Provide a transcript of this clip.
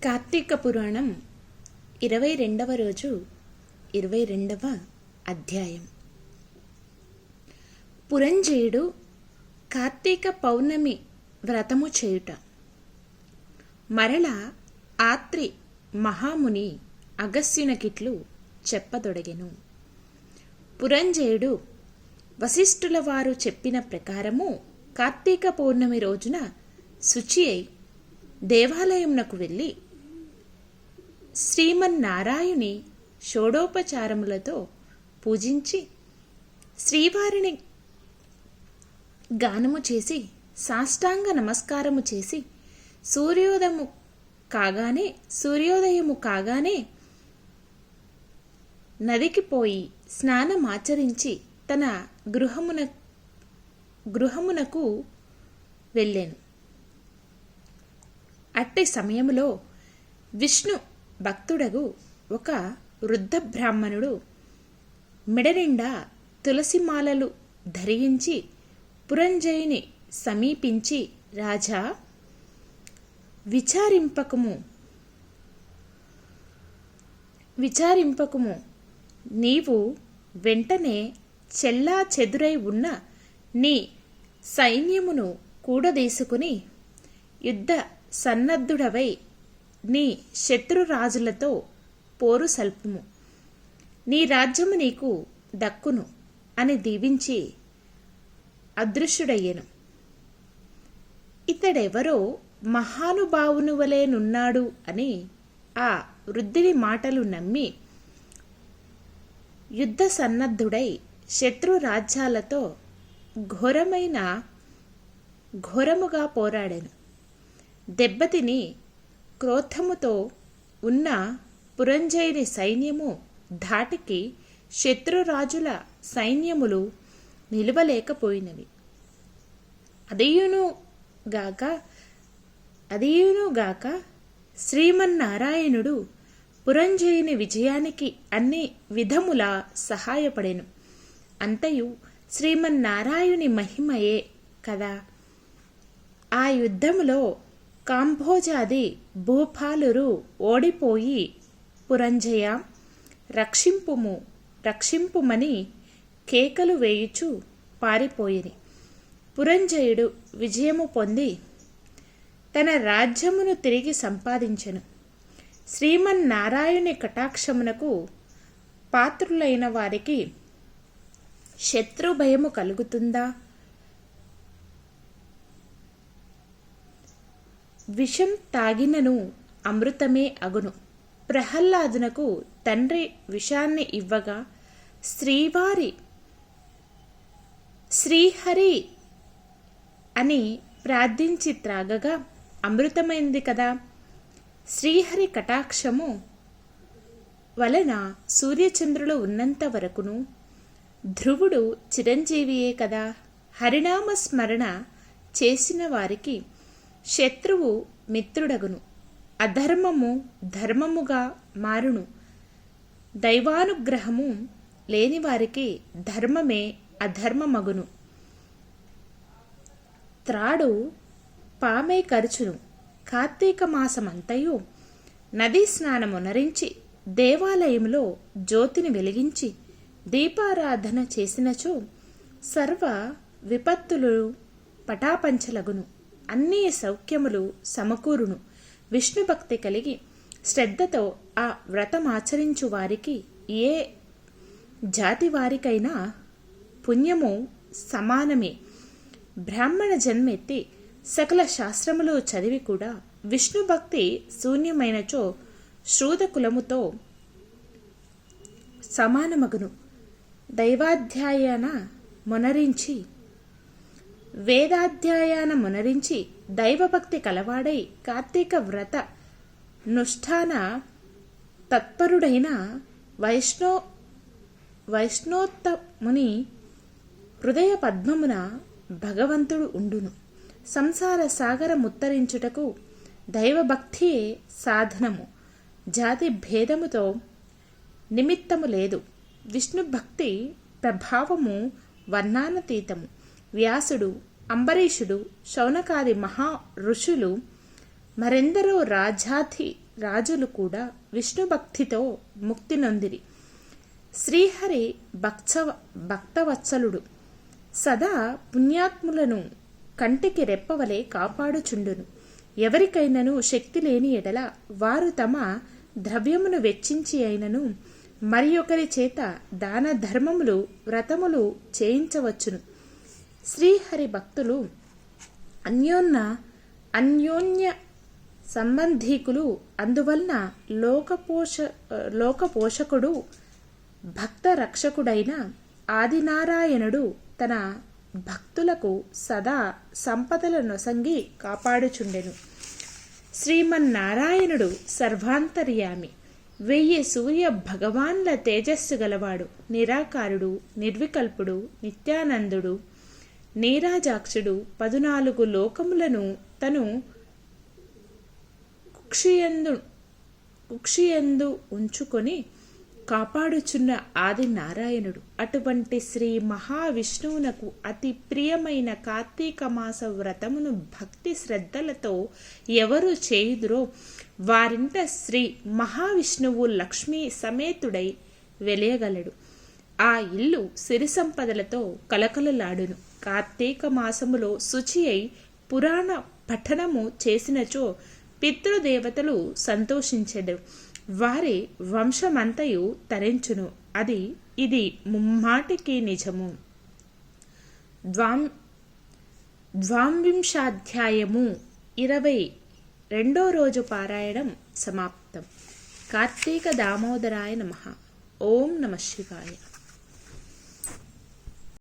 కార్తీక పురాణం 22వ రోజు 22వ అధ్యాయం. పురంజయుడు కార్తీక పౌర్ణమి వ్రతము చేయుట. మరల ఆత్రి మహాముని అగస్త్యునకిట్లు చెప్పదొడగెను. పురంజయుడు వశిష్ఠుల వారు చెప్పిన ప్రకారము కార్తీక పౌర్ణమి రోజున శుచి అయి దేవాలయమునకు వెళ్ళి శ్రీమన్నారాయణుని షోడోపచారములతో పూజించి శ్రీవారిని గానము చేసి సాష్టాంగ నమస్కారము చేసి సూర్యోదయము కాగానే నదికి పోయి స్నానమాచరించి తన గృహమునకు వెళ్ళెను. అట్టి సమయములో విష్ణు భక్తుడగు ఒక వృద్ధ బ్రాహ్మణుడు మెడనిండా తులసిమాలలు ధరించి పురంజయుని సమీపించి, రాజా, విచారింపకుము. నీవు వెంటనే చెల్లా చెదురై ఉన్న నీ సైన్యమును కూడదీసుకుని యుద్ధ సన్నద్ధుడవై నీ శత్రురాజులతో పోరు సల్పుము. నీ రాజ్యము నీకు దక్కును అని దీవించి అదృశ్యుడయ్యెను. ఇతడెవరో మహానుభావుని వలెనున్నాడు అని ఆ వృద్ధుని మాటలు నమ్మి యుద్ధ సన్నద్ధుడై శత్రు రాజ్యాలతో ఘోరముగా పోరాడాను. దెబ్బతిని క్రోధముతో ఉన్న పురంజయుని సైన్యము ధాటికి శత్రురాజుల సైన్యములు నిలువలేకపోయినవి. అదియునుగాక శ్రీమన్నారాయణుడు పురంజయుని విజయానికి అన్ని విధములా సహాయపడెను. అంతయు శ్రీమన్నారాయణుని మహిమయే కదా. ఆ యుద్ధములో కాంభోజాది భూపాలురు ఓడిపోయి పురంజయ రక్షింపుమని కేకలు వేయుచు పారిపోయిరి. పురంజయుడు విజయము పొంది తన రాజ్యమును తిరిగి సంపాదించెను. శ్రీమన్నారాయణుని కటాక్షమునకు పాత్రులైన వారికి శత్రుభయము కలుగుతుందా? విషం తాగినను అమృతమే అగును. ప్రహ్లాదునకు తండ్రి విషాన్ని ఇవ్వగా శ్రీహరి అని ప్రార్థించి త్రాగగా అమృతమైంది కదా. శ్రీహరి కటాక్షము వలన సూర్యచంద్రులు ఉన్నంత వరకును ధ్రువుడు చిరంజీవియే కదా. హరినామ స్మరణ చేసిన వారికి శత్రువు మిత్రుడగును. అధర్మము ధర్మముగా మారును. దైవానుగ్రహము లేని వారికి ధర్మమే అధర్మమగును. త్రాడు పామై కరుచును. కార్తీక మాసమంతయు నదీ స్నానమునరించి దేవాలయంలో జ్యోతిని వెలిగించి దీపారాధన చేసినచో సర్వ విపత్తులు పటాపంచలగును. అన్ని సౌఖ్యములు సమకూరును. విష్ణుభక్తి కలిగి శ్రద్ధతో ఆ వ్రతమాచరించు వారికి ఏ జాతి వారికైనా పుణ్యము సమానమే. బ్రాహ్మణ జన్మెత్తి సకల శాస్త్రములు చదివి కూడా విష్ణుభక్తి శూన్యమైనచో శూద్రకులముతో సమానమగును. వేదాధ్యాయన మునరించి దైవభక్తి కలవాడై కార్తీక వ్రత నుష్ఠాన తత్పరుడైన వైష్ణోత్తముని హృదయ పద్మమున భగవంతుడు ఉండును. సంసార సాగరముత్తరించుటకు దైవభక్తియే సాధనము. జాతి భేదముతో నిమిత్తము లేదు. విష్ణుభక్తి ప్రభావము వర్ణానతీతము. వ్యాసుడు, అంబరీషుడు, శౌనకాది మహా ఋషులు మరెందరో రాజులు కూడా విష్ణు భక్తితో ముక్తి నొందిరి. శ్రీహరి భక్తవత్సలుడు, సదా పుణ్యాత్ములను కంటికి రెప్పవలే కాపాడుచుండును. ఎవరికైనను శక్తి లేని ఎడల వారు తమ ద్రవ్యమును వెచ్చించి అయినను మరి ఒకరి చేత దాన ధర్మములు వ్రతములు చేయించవచ్చును. శ్రీహరి భక్తులు అన్యోన్య సంబంధీకులు. అందువలన లోకపోషకుడు భక్త రక్షకుడైన ఆదినారాయణుడు తన భక్తులకు సదా సంపదల నొసంగి కాపాడుచుండెను. శ్రీమన్నారాయణుడు సర్వాంతర్యామి, 1000 సూర్య భగవాన్ల తేజస్సు గలవాడు. నిరాకారుడు, నిర్వికల్పుడు, నిత్యానందుడు, నీరాజాక్షుడు. 14 లోకములను తను కుక్షియందు ఉంచుకొని కాపాడుచున్న ఆది నారాయణుడు. అటువంటి శ్రీ మహావిష్ణువునకు అతి ప్రియమైన కార్తీక మాస వ్రతమును భక్తి శ్రద్ధలతో ఎవరు చేయుదురో వారింట శ్రీ మహావిష్ణువు లక్ష్మీ సమేతుడై వెలయగలడు. ఆ ఇల్లు సిరి సంపదలతో కలకలలాడును. కార్తీక మాసములో శుచి అయి పురాణ పఠనము చేసినచో పితృదేవతలు సంతోషించెదరు. వారి వంశమంతయు తరించును. ఇది ముమ్మాటికి నిజము. 22వ 22వ రోజు పారాయణం సమాప్తం. కార్తీక దామోదరాయ నమః. ఓం నమః శివాయ.